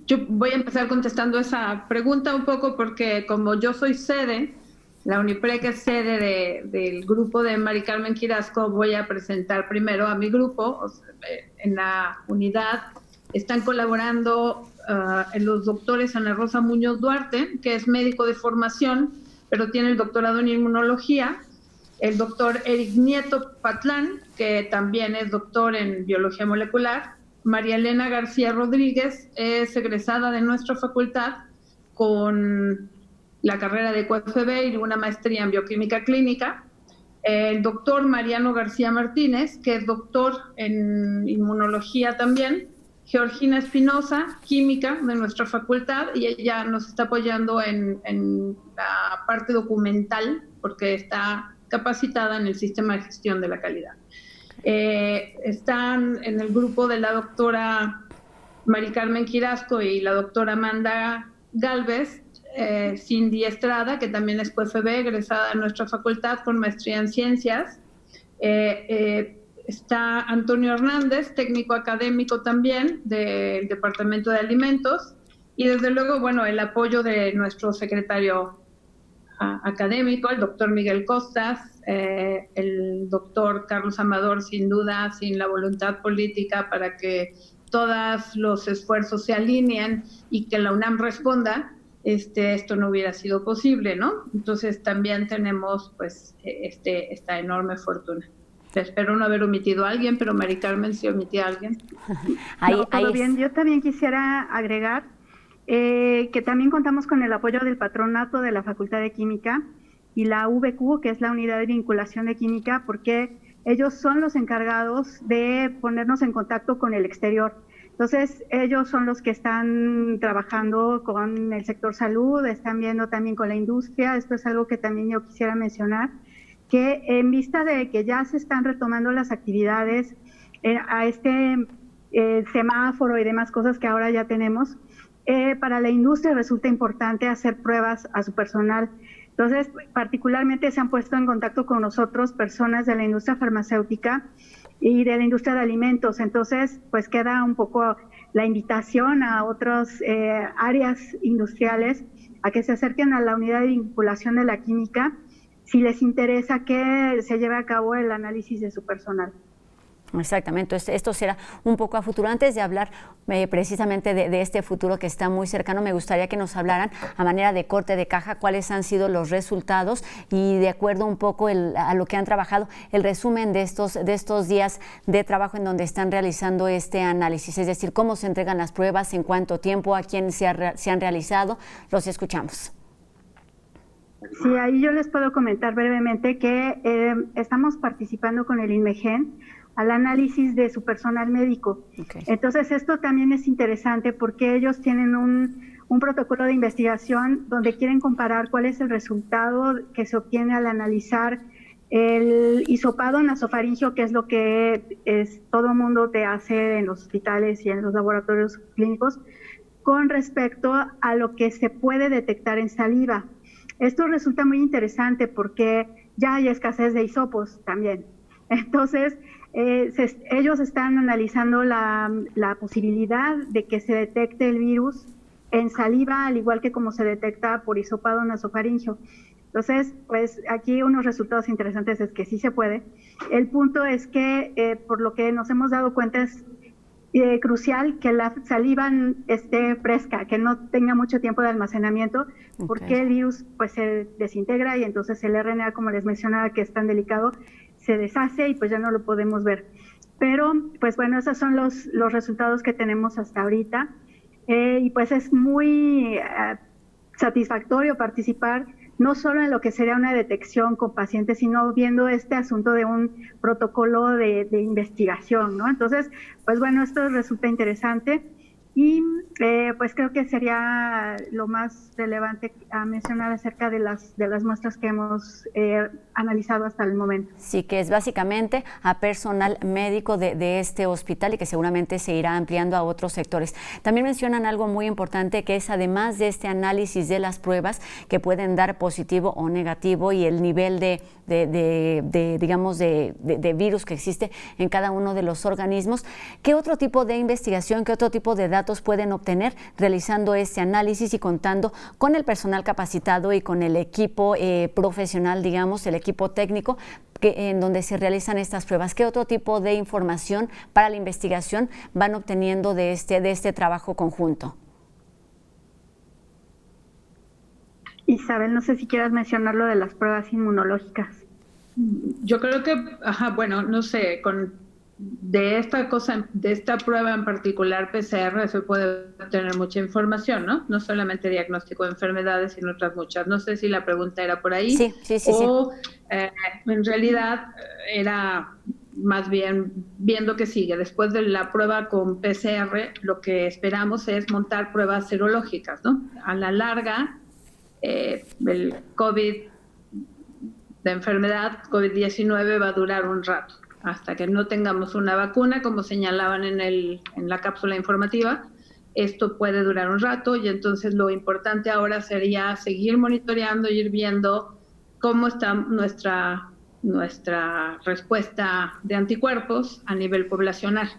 G: Yo voy a empezar contestando esa pregunta un poco porque como yo soy sede, la UNIPREC es sede del grupo de Mari Carmen Quirasco, voy a presentar primero a mi grupo. En la unidad están colaborando los doctores Ana Rosa Muñoz Duarte, que es médico de formación, pero tiene el doctorado en inmunología, el doctor Eric Nieto Patlán, que también es doctor en biología molecular, María Elena García Rodríguez es egresada de nuestra facultad con la carrera de QFB y una maestría en bioquímica clínica. El doctor Mariano García Martínez, que es doctor en inmunología también. Georgina Espinosa, química de nuestra facultad, y ella nos está apoyando en la parte documental porque está capacitada en el sistema de gestión de la calidad. Están en el grupo de la doctora Mari Carmen Quirasco y la doctora Amanda Galvez, Cindy Estrada, que también es QFB, egresada de nuestra facultad con maestría en ciencias. Está Antonio Hernández, técnico académico también del Departamento de Alimentos. Y desde luego, bueno, el apoyo de nuestro secretario académico, el doctor Miguel Costas, el doctor Carlos Amador, sin duda, sin la voluntad política para que todos los esfuerzos se alineen y que la UNAM responda, esto no hubiera sido posible, ¿no? Entonces también tenemos pues esta enorme fortuna. Espero no haber omitido a alguien, pero Mari Carmen, si omití a alguien.
I: Todo bien. Yo también quisiera agregar que también contamos con el apoyo del patronato de la Facultad de Química y la VQ, que es la Unidad de Vinculación de Química, porque ellos son los encargados de ponernos en contacto con el exterior. Entonces, ellos son los que están trabajando con el sector salud, están viendo también con la industria. Esto es algo que también yo quisiera mencionar, que en vista de que ya se están retomando las actividades a este semáforo y demás cosas que ahora ya tenemos, para la industria resulta importante hacer pruebas a su personal. Entonces, particularmente se han puesto en contacto con nosotros personas de la industria farmacéutica y de la industria de alimentos. Entonces, pues queda un poco la invitación a otras áreas industriales a que se acerquen a la unidad de vinculación de la química si les interesa que se lleve a cabo el análisis de su personal.
A: Exactamente, esto será un poco a futuro. Antes de hablar precisamente de este futuro que está muy cercano, me gustaría que nos hablaran a manera de corte de caja cuáles han sido los resultados y de acuerdo un poco a lo que han trabajado, el resumen de estos días de trabajo en donde están realizando este análisis, es decir, cómo se entregan las pruebas, en cuánto tiempo, a quién se han realizado. Los escuchamos.
I: Sí, ahí yo les puedo comentar brevemente que estamos participando con el INMEGEN al análisis de su personal médico. Okay. Entonces, esto también es interesante porque ellos tienen un protocolo de investigación donde quieren comparar cuál es el resultado que se obtiene al analizar el hisopado nasofaringeo, que es lo que todo mundo te hace en los hospitales y en los laboratorios clínicos, con respecto a lo que se puede detectar en saliva. Esto resulta muy interesante porque ya hay escasez de hisopos también. Entonces, ellos están analizando la posibilidad de que se detecte el virus en saliva, al igual que como se detecta por hisopado nasofaringeo. Entonces, pues aquí unos resultados interesantes es que sí se puede. El punto es que, por lo que nos hemos dado cuenta, es crucial que la saliva esté fresca, que no tenga mucho tiempo de almacenamiento, porque el virus pues se desintegra y entonces el RNA, como les mencionaba, que es tan delicado, se deshace y pues ya no lo podemos ver. Pero pues bueno, esos son los resultados que tenemos hasta ahorita y pues es muy satisfactorio participar no solo en lo que sería una detección con pacientes, sino viendo este asunto de un protocolo de investigación, ¿no? Entonces, pues bueno, esto resulta interesante Y pues creo que sería lo más relevante a mencionar acerca de las muestras que hemos analizado hasta el momento.
A: Sí, que es básicamente a personal médico de este hospital y que seguramente se irá ampliando a otros sectores. También mencionan algo muy importante, que es además de este análisis de las pruebas que pueden dar positivo o negativo y el nivel de virus que existe en cada uno de los organismos, ¿qué otro tipo de investigación, qué otro tipo de datos pueden obtener realizando este análisis y contando con el personal capacitado y con el equipo profesional, digamos, el equipo técnico en donde se realizan estas pruebas? ¿Qué otro tipo de información para la investigación van obteniendo de este trabajo conjunto?
I: Isabel, no sé si quieras mencionar lo de las pruebas inmunológicas.
G: Yo creo que, no sé, de esta prueba en particular, PCR, se puede obtener mucha información, ¿no? No solamente diagnóstico de enfermedades, sino otras muchas. No sé si la pregunta era por ahí.
A: Sí.
G: En realidad era más bien viendo qué sigue. Después de la prueba con PCR, lo que esperamos es montar pruebas serológicas, ¿no? A la larga, el COVID de enfermedad, COVID-19, va a durar un rato. Hasta que no tengamos una vacuna, como señalaban en la cápsula informativa, esto puede durar un rato, y entonces lo importante ahora sería seguir monitoreando y ir viendo cómo está nuestra respuesta de anticuerpos a nivel poblacional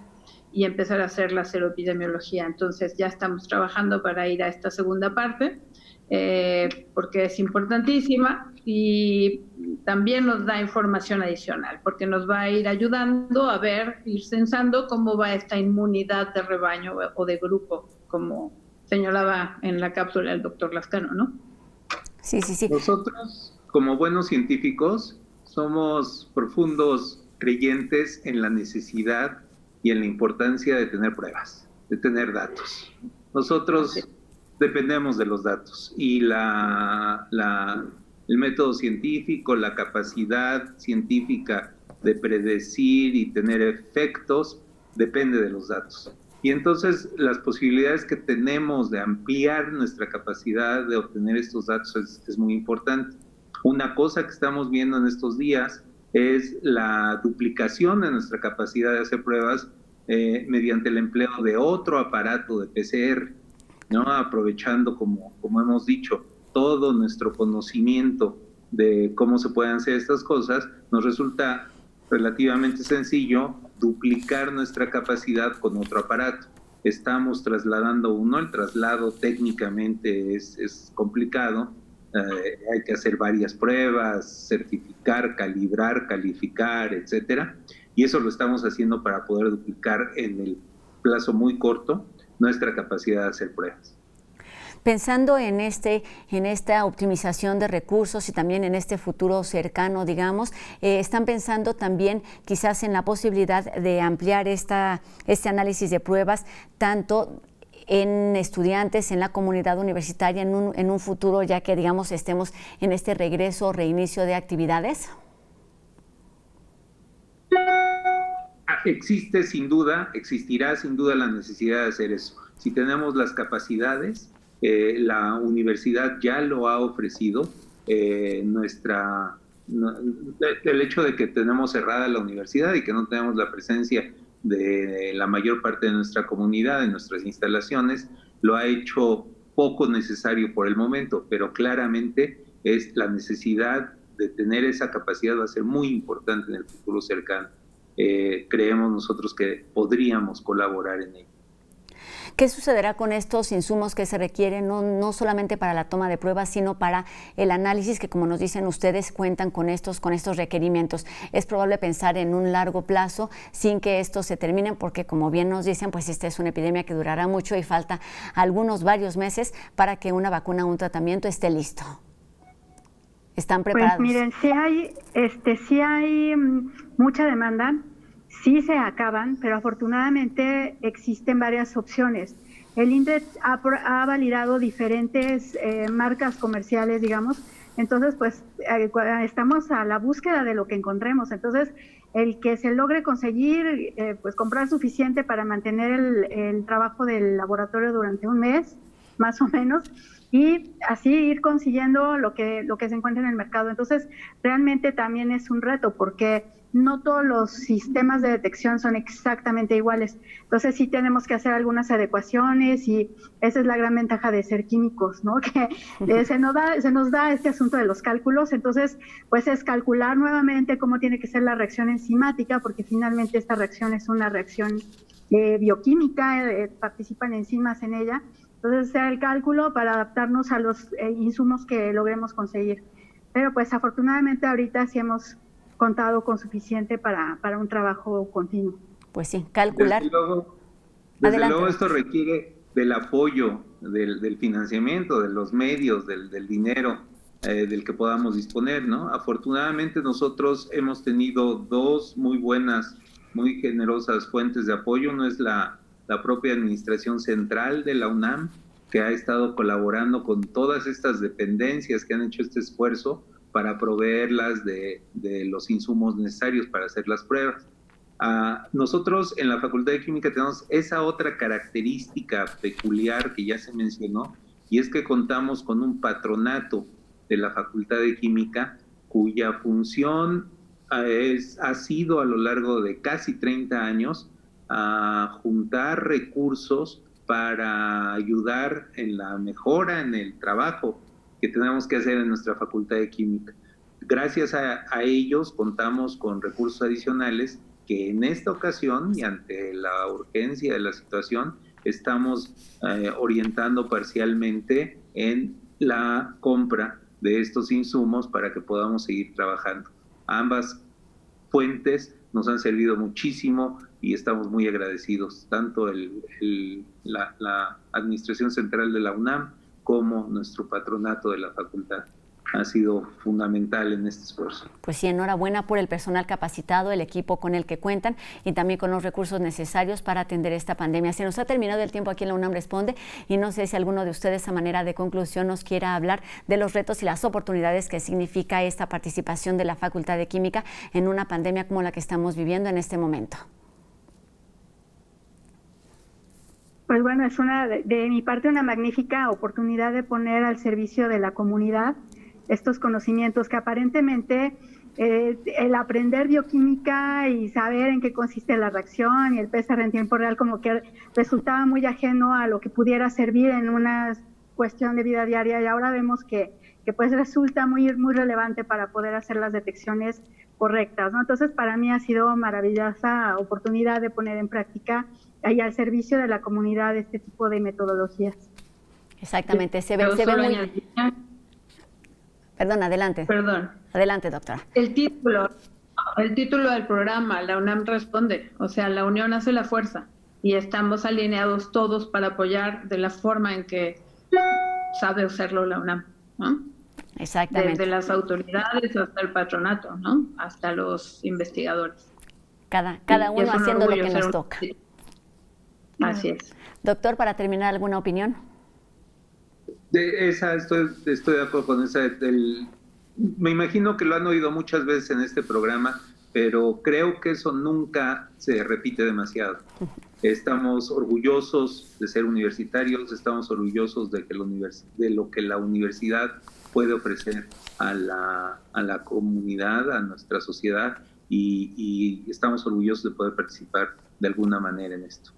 G: y empezar a hacer la seroepidemiología. Entonces ya estamos trabajando para ir a esta segunda parte, porque es importantísima y también nos da información adicional, porque nos va a ir ayudando a ir censando cómo va esta inmunidad de rebaño o de grupo, como señalaba en la cápsula el doctor Lascano, ¿no?
A: Sí.
H: Nosotros, como buenos científicos, somos profundos creyentes en la necesidad y en la importancia de tener pruebas, de tener datos. Nosotros dependemos de los datos y el método científico, la capacidad científica de predecir y tener efectos depende de los datos. Y entonces las posibilidades que tenemos de ampliar nuestra capacidad de obtener estos datos es muy importante. Una cosa que estamos viendo en estos días es la duplicación de nuestra capacidad de hacer pruebas mediante el empleo de otro aparato de PCR, ¿no? Aprovechando, como hemos dicho, todo nuestro conocimiento de cómo se pueden hacer estas cosas, nos resulta relativamente sencillo duplicar nuestra capacidad con otro aparato. Estamos trasladando uno, el traslado técnicamente es complicado, hay que hacer varias pruebas, certificar, calibrar, calificar, etcétera, y eso lo estamos haciendo para poder duplicar en el plazo muy corto nuestra capacidad de hacer pruebas.
A: Pensando en esta optimización de recursos y también en este futuro cercano, digamos, ¿están pensando también quizás en la posibilidad de ampliar este análisis de pruebas tanto en estudiantes, en la comunidad universitaria, en un futuro, ya que, digamos, estemos en este regreso o reinicio de actividades?
H: Existirá sin duda la necesidad de hacer eso. Si tenemos las capacidades, la universidad ya lo ha ofrecido. El hecho de que tenemos cerrada la universidad y que no tenemos la presencia de la mayor parte de nuestra comunidad en nuestras instalaciones lo ha hecho poco necesario por el momento, pero claramente es la necesidad de tener esa capacidad va a ser muy importante en el futuro cercano. Creemos nosotros que podríamos colaborar en ello.
A: ¿Qué sucederá con estos insumos que se requieren no solamente para la toma de pruebas, sino para el análisis que, como nos dicen ustedes, cuentan con estos requerimientos? ¿Es probable pensar en un largo plazo sin que estos se terminen? Porque, como bien nos dicen, pues esta es una epidemia que durará mucho y falta varios meses para que una vacuna o un tratamiento esté listo. ¿Están preparados?
I: Pues miren, sí hay mucha demanda. Sí se acaban, pero afortunadamente existen varias opciones. El INDRE ha validado diferentes marcas comerciales, digamos, Entonces, pues estamos a la búsqueda de lo que encontremos. Entonces, el que se logre conseguir, pues comprar suficiente para mantener el trabajo del laboratorio durante un mes, más o menos, y así ir consiguiendo lo que se encuentra en el mercado. Entonces, realmente también es un reto porque no todos los sistemas de detección son exactamente iguales. Entonces, sí tenemos que hacer algunas adecuaciones y esa es la gran ventaja de ser químicos, ¿no? Que se nos da este asunto de los cálculos. Entonces, pues es calcular nuevamente cómo tiene que ser la reacción enzimática, porque finalmente esta reacción es una reacción bioquímica, participan enzimas en ella. Entonces, hacer el cálculo para adaptarnos a los insumos que logremos conseguir. Pero pues afortunadamente ahorita sí hemos contado con suficiente para un trabajo continuo.
A: Pues sí, calcular.
H: Desde luego esto requiere del apoyo, del financiamiento, de los medios, del dinero del que podamos disponer, ¿no? Afortunadamente nosotros hemos tenido dos muy buenas, muy generosas fuentes de apoyo. Uno es la propia administración central de la UNAM, que ha estado colaborando con todas estas dependencias que han hecho este esfuerzo para proveerlas de los insumos necesarios para hacer las pruebas. Nosotros en la Facultad de Química tenemos esa otra característica peculiar que ya se mencionó, y es que contamos con un patronato de la Facultad de Química cuya función ha sido a lo largo de casi 30 años juntar recursos para ayudar en la mejora en el trabajo que tenemos que hacer en nuestra Facultad de Química. Gracias a ellos contamos con recursos adicionales que en esta ocasión y ante la urgencia de la situación estamos orientando parcialmente en la compra de estos insumos para que podamos seguir trabajando. Ambas fuentes nos han servido muchísimo y estamos muy agradecidos, tanto la Administración Central de la UNAM como nuestro patronato de la facultad. Ha sido fundamental en este esfuerzo.
A: Pues sí, enhorabuena por el personal capacitado, el equipo con el que cuentan y también con los recursos necesarios para atender esta pandemia. Se nos ha terminado el tiempo aquí en la UNAM Responde y no sé si alguno de ustedes a manera de conclusión nos quiera hablar de los retos y las oportunidades que significa esta participación de la Facultad de Química en una pandemia como la que estamos viviendo en este momento.
I: Pues bueno, es de mi parte una magnífica oportunidad de poner al servicio de la comunidad estos conocimientos que aparentemente el aprender bioquímica y saber en qué consiste la reacción y el PCR en tiempo real como que resultaba muy ajeno a lo que pudiera servir en una cuestión de vida diaria, y ahora vemos que pues resulta muy relevante para poder hacer las detecciones correctas, ¿no? Entonces para mí ha sido maravillosa oportunidad de poner en práctica y al servicio de la comunidad este tipo de metodologías.
A: Exactamente, se ve muy... Perdón, adelante.
G: Perdón.
A: Adelante, doctora.
G: El título del programa, la UNAM Responde, o sea, la unión hace la fuerza y estamos alineados todos para apoyar de la forma en que sabe hacerlo la UNAM, ¿no?
A: Exactamente.
G: Desde las autoridades hasta el patronato, ¿no? Hasta los investigadores.
A: Cada uno haciendo lo que nos toca.
G: Así es.
A: Doctor, para terminar, ¿alguna opinión?
H: Estoy de acuerdo con esa. Me imagino que lo han oído muchas veces en este programa, pero creo que eso nunca se repite demasiado. Estamos orgullosos de ser universitarios, estamos orgullosos de lo que la universidad puede ofrecer a la comunidad, a nuestra sociedad, y estamos orgullosos de poder participar de alguna manera en esto.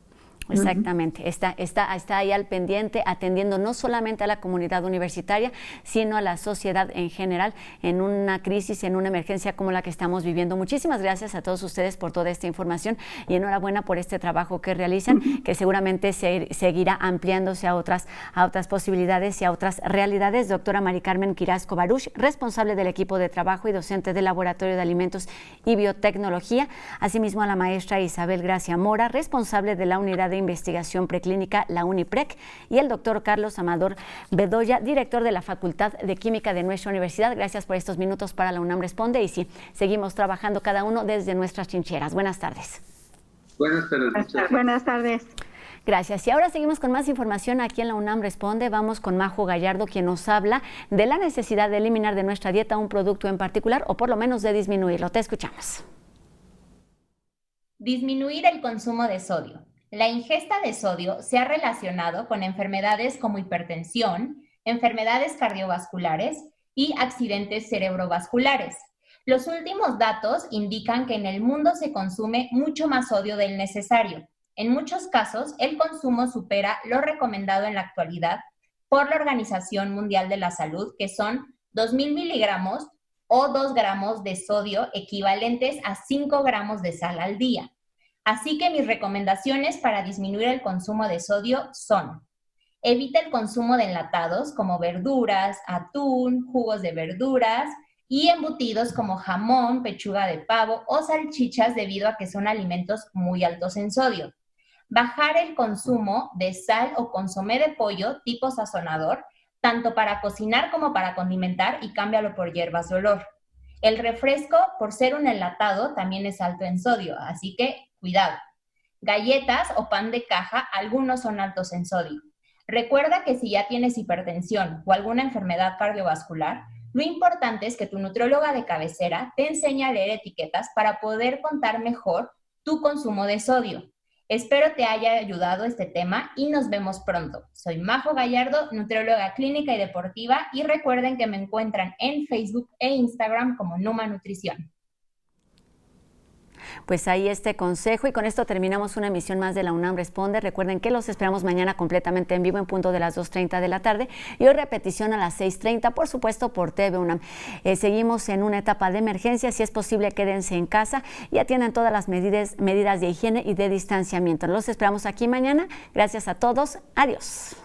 A: Exactamente, está ahí al pendiente, atendiendo no solamente a la comunidad universitaria, sino a la sociedad en general en una crisis, en una emergencia como la que estamos viviendo. Muchísimas gracias a todos ustedes por toda esta información y enhorabuena por este trabajo que realizan, que seguramente seguirá ampliándose a otras posibilidades y a otras realidades. Doctora Mari Carmen Quirasco Baruch, responsable del equipo de trabajo y docente del Laboratorio de Alimentos y Biotecnología. Asimismo a la maestra Isabel Gracia Mora, responsable de la Unidad de Investigación Preclínica, la UNIPREC, y el doctor Carlos Amador Bedoya, director de la Facultad de Química de nuestra universidad. Gracias por estos minutos para la UNAM Responde y sí, seguimos trabajando cada uno desde nuestras trincheras. Buenas tardes.
H: Buenas tardes.
I: Buenas tardes.
A: Gracias. Y ahora seguimos con más información aquí en la UNAM Responde. Vamos con Majo Gallardo, quien nos habla de la necesidad de eliminar de nuestra dieta un producto en particular o por lo menos de disminuirlo. Te escuchamos.
Q: Disminuir el consumo de sodio. La ingesta de sodio se ha relacionado con enfermedades como hipertensión, enfermedades cardiovasculares y accidentes cerebrovasculares. Los últimos datos indican que en el mundo se consume mucho más sodio del necesario. En muchos casos, el consumo supera lo recomendado en la actualidad por la Organización Mundial de la Salud, que son 2.000 miligramos o 2 gramos de sodio equivalentes a 5 gramos de sal al día. Así que mis recomendaciones para disminuir el consumo de sodio son: evita el consumo de enlatados como verduras, atún, jugos de verduras y embutidos como jamón, pechuga de pavo o salchichas debido a que son alimentos muy altos en sodio. Bajar el consumo de sal o consomé de pollo tipo sazonador, tanto para cocinar como para condimentar, y cámbialo por hierbas de olor. El refresco, por ser un enlatado, también es alto en sodio, así que cuidado. Galletas o pan de caja, algunos son altos en sodio. Recuerda que si ya tienes hipertensión o alguna enfermedad cardiovascular, lo importante es que tu nutrióloga de cabecera te enseñe a leer etiquetas para poder contar mejor tu consumo de sodio. Espero te haya ayudado este tema y nos vemos pronto. Soy Majo Gallardo, nutrióloga clínica y deportiva, y recuerden que me encuentran en Facebook e Instagram como Numa Nutrición.
A: Pues ahí este consejo, y con esto terminamos una emisión más de la UNAM Responde. Recuerden que los esperamos mañana completamente en vivo en punto de las 2:30 de la tarde y hoy repetición a las 6:30, por supuesto por TV UNAM. Seguimos en una etapa de emergencia. Si es posible, quédense en casa y atiendan todas las medidas de higiene y de distanciamiento. Los esperamos aquí mañana. Gracias a todos. Adiós.